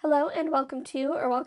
Hello and welcome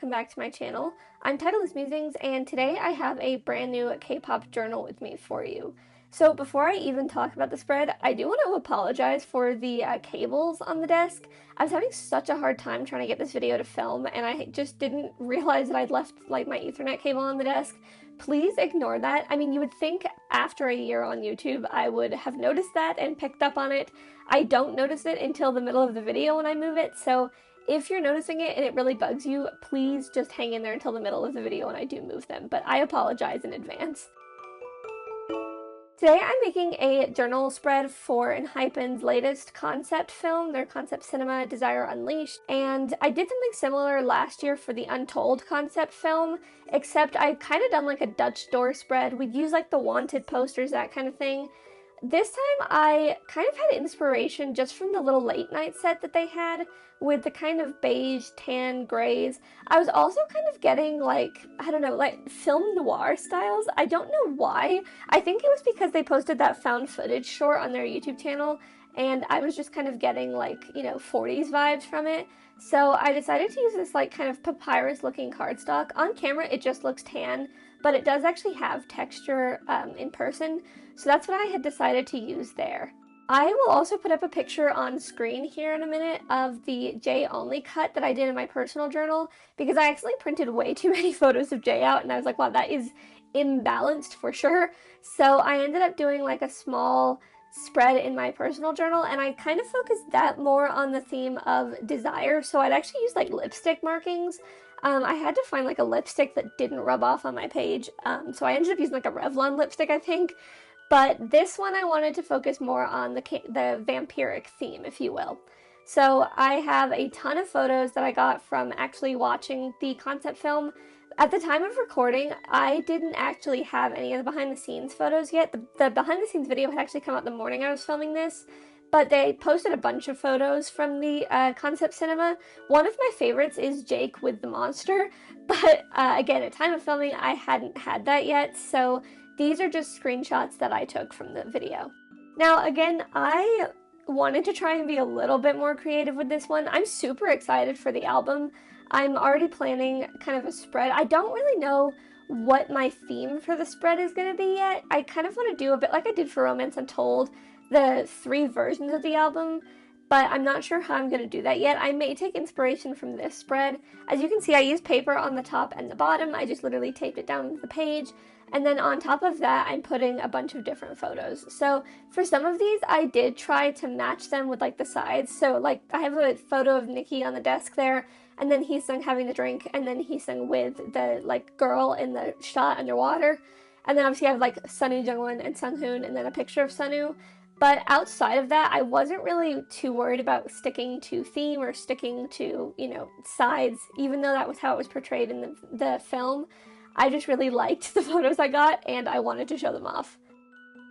back to my channel. I'm Titleless Musings, and today I have a brand new K-pop journal with me for you. So before I even talk about the spread, I do want to apologize for the cables on the desk. I was having such a hard time trying to get this video to film, and I just didn't realize that I'd left my Ethernet cable on the desk. Please ignore that. I mean, you would think after a year on YouTube I would have noticed that and picked up on it. I don't notice it until the middle of the video when I move it, so if you're noticing it and it really bugs you, please just hang in there until the middle of the video when I do move them, but I apologize in advance. Today I'm making a journal spread for Enhypen's latest concept film, their concept cinema, Desire Unleashed, and I did something similar last year for the Untold concept film, except I kind of done like a Dutch door spread. We'd use like the wanted posters, that kind of thing. This time I kind of had inspiration just from the little late night set that they had with the kind of beige, tan, grays. I was also kind of getting like, I don't know, like film noir styles. I don't know why. I think it was because they posted that found footage short on their YouTube channel and I was just kind of getting like, 40s vibes from it. So I decided to use this like kind of papyrus looking cardstock. On camera it just looks tan, but it does actually have texture in person. So that's what I had decided to use there. I will also put up a picture on screen here in a minute of the Jay only cut that I did in my personal journal because I actually printed way too many photos of Jay out and I was like, wow, that is imbalanced for sure. So I ended up doing like a small spread in my personal journal and I kind of focused that more on the theme of desire. So I'd actually use like lipstick markings. I had to find like a lipstick that didn't rub off on my page. So I ended up using like a Revlon lipstick, I think. But this one I wanted to focus more on the vampiric theme, if you will. So I have a ton of photos that I got from actually watching the concept film. At the time of recording, I didn't actually have any of the behind the scenes photos yet. The behind the scenes video had actually come out the morning I was filming this, but they posted a bunch of photos from the concept cinema. One of my favorites is Jake with the monster, but again, at time of filming, I hadn't had that yet, so these are just screenshots that I took from the video. Now, again, I wanted to try and be a little bit more creative with this one. I'm super excited for the album. I'm already planning kind of a spread. I don't really know what my theme for the spread is going to be yet. I kind of want to do a bit like I did for Romance Untold, the 3 versions of the album, but I'm not sure how I'm going to do that yet. I may take inspiration from this spread. As you can see, I used paper on the top and the bottom. I just literally taped it down to the page. And then on top of that, I'm putting a bunch of different photos. So for some of these, I did try to match them with like the sides. So like I have a photo of Nikki on the desk there, and then Heesung having the drink, and then Heesung with the like girl in the shot underwater. And then obviously I have like Sunwoo, Jungwon, and Sunghoon, and then a picture of Sunwoo. But outside of that, I wasn't really too worried about sticking to theme or sticking to, sides, even though that was how it was portrayed in the film. I just really liked the photos I got and I wanted to show them off.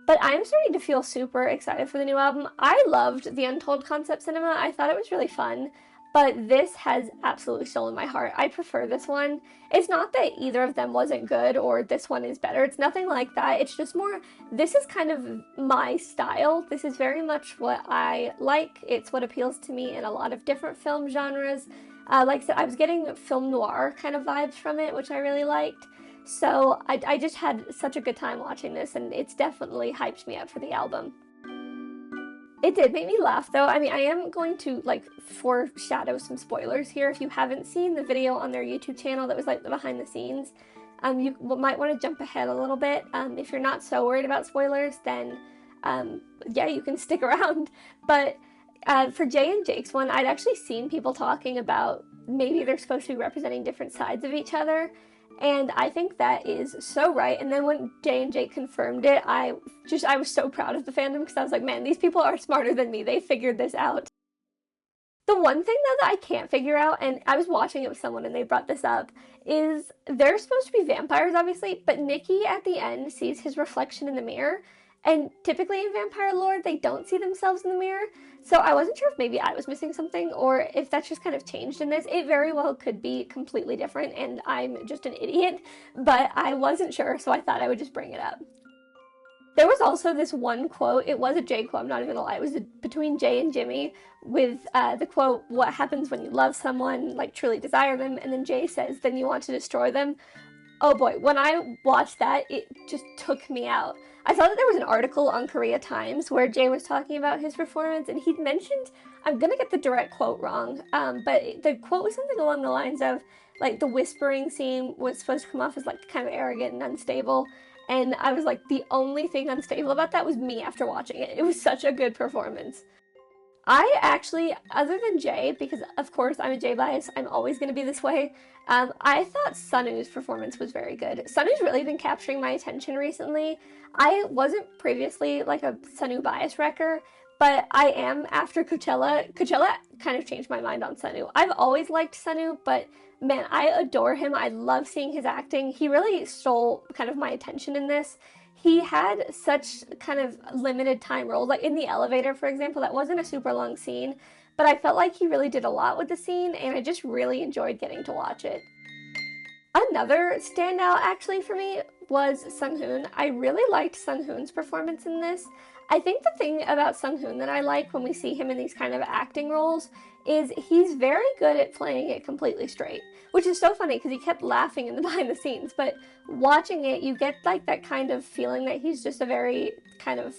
But I'm starting to feel super excited for the new album. I loved the Untold concept cinema. I thought it was really fun, but this has absolutely stolen my heart. I prefer this one. It's not that either of them wasn't good or this one is better. It's nothing like that. It's just more, this is kind of my style. This is very much what I like. It's what appeals to me in a lot of different film genres. Like I said, I was getting film noir kind of vibes from it, which I really liked. So I just had such a good time watching this, and it's definitely hyped me up for the album. It did make me laugh, though. I mean, I am going to, foreshadow some spoilers here. If you haven't seen the video on their YouTube channel that was, the behind the scenes, you might want to jump ahead a little bit. If you're not so worried about spoilers, then, yeah, you can stick around. But for Jay and Jake's one, I'd actually seen people talking about maybe they're supposed to be representing different sides of each other. And I think that is so right. And then when Jay and Jake confirmed it, I was so proud of the fandom because I was like, man, these people are smarter than me. They figured this out. The one thing though that I can't figure out, and I was watching it with someone and they brought this up, is they're supposed to be vampires, obviously, but Nikki at the end sees his reflection in the mirror. And typically in vampire lore, they don't see themselves in the mirror. So I wasn't sure if maybe I was missing something or if that's just kind of changed in this. It very well could be completely different and I'm just an idiot, but I wasn't sure, so I thought I would just bring it up. There was also this one quote, it was a Jay quote, I'm not even gonna lie, it was between Jay and Jimmy with the quote, what happens when you love someone, like truly desire them, and then Jay says, then you want to destroy them. Oh boy, when I watched that, it just took me out. I saw that there was an article on Korea Times where Jay was talking about his performance, and he'd mentioned, I'm gonna get the direct quote wrong, but the quote was something along the lines of, like, the whispering scene was supposed to come off as, like, kind of arrogant and unstable, and I was like, the only thing unstable about that was me after watching it. It was such a good performance. I actually, other than Jay, because of course I'm a Jay bias, I'm always going to be this way, I thought Sunu's performance was very good. Sunu's really been capturing my attention recently. I wasn't previously like a Sunu bias wrecker, but I am after Coachella. Coachella kind of changed my mind on Sunu. I've always liked Sunu, but man, I adore him. I love seeing his acting. He really stole kind of my attention in this. He had such kind of limited time roles, like in the elevator, for example, that wasn't a super long scene, but I felt like he really did a lot with the scene, and I just really enjoyed getting to watch it. Another standout, actually, for me was Sung-hoon. I really liked Sung-hoon's performance in this. I think the thing about Sung-hoon that I like when we see him in these kind of acting roles is he's very good at playing it completely straight, which is so funny because he kept laughing in the behind the scenes, but watching it, you get like that kind of feeling that he's just a very kind of,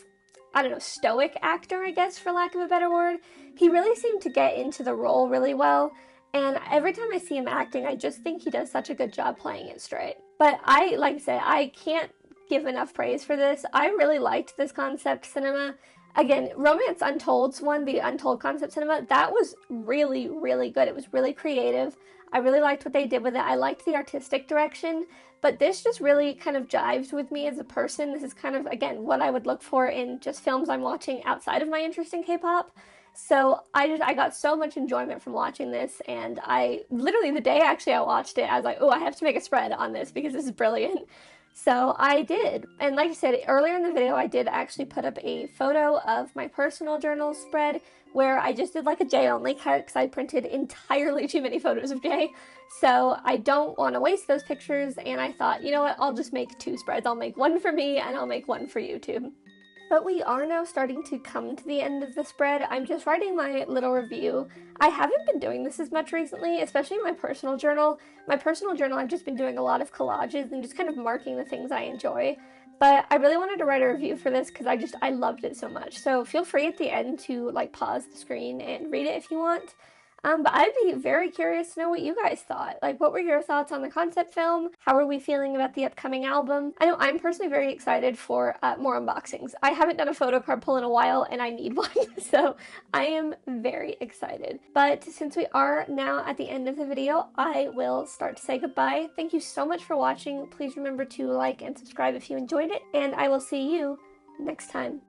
I don't know, stoic actor, I guess, for lack of a better word. He really seemed to get into the role really well, and every time I see him acting, I just think he does such a good job playing it straight. But like I said, I can't give enough praise for this. I really liked this concept cinema. Again, Romance Untold's one, the Untold concept cinema, that was really, really good. It was really creative. I really liked what they did with it. I liked the artistic direction, but this just really kind of jives with me as a person. This is kind of, again, what I would look for in just films I'm watching outside of my interest in K-pop. So I got so much enjoyment from watching this, and I literally, the day actually I watched it, I was like, oh, I have to make a spread on this because this is brilliant. So I did, and like I said earlier in the video, I did actually put up a photo of my personal journal spread where I just did like a J only cut because I printed entirely too many photos of J. So I don't want to waste those pictures, and I thought, you know what, I'll just make two spreads. I'll make one for me and I'll make one for YouTube. But we are now starting to come to the end of the spread. I'm just writing my little review. I haven't been doing this as much recently, especially in my personal journal. My personal journal, I've just been doing a lot of collages and just kind of marking the things I enjoy. But I really wanted to write a review for this because I loved it so much. So feel free at the end to like pause the screen and read it if you want. But I'd be very curious to know what you guys thought. Like, what were your thoughts on the concept film? How are we feeling about the upcoming album? I know I'm personally very excited for more unboxings. I haven't done a photo card pull in a while, and I need one, so I am very excited. But since we are now at the end of the video, I will start to say goodbye. Thank you so much for watching. Please remember to like and subscribe if you enjoyed it, and I will see you next time.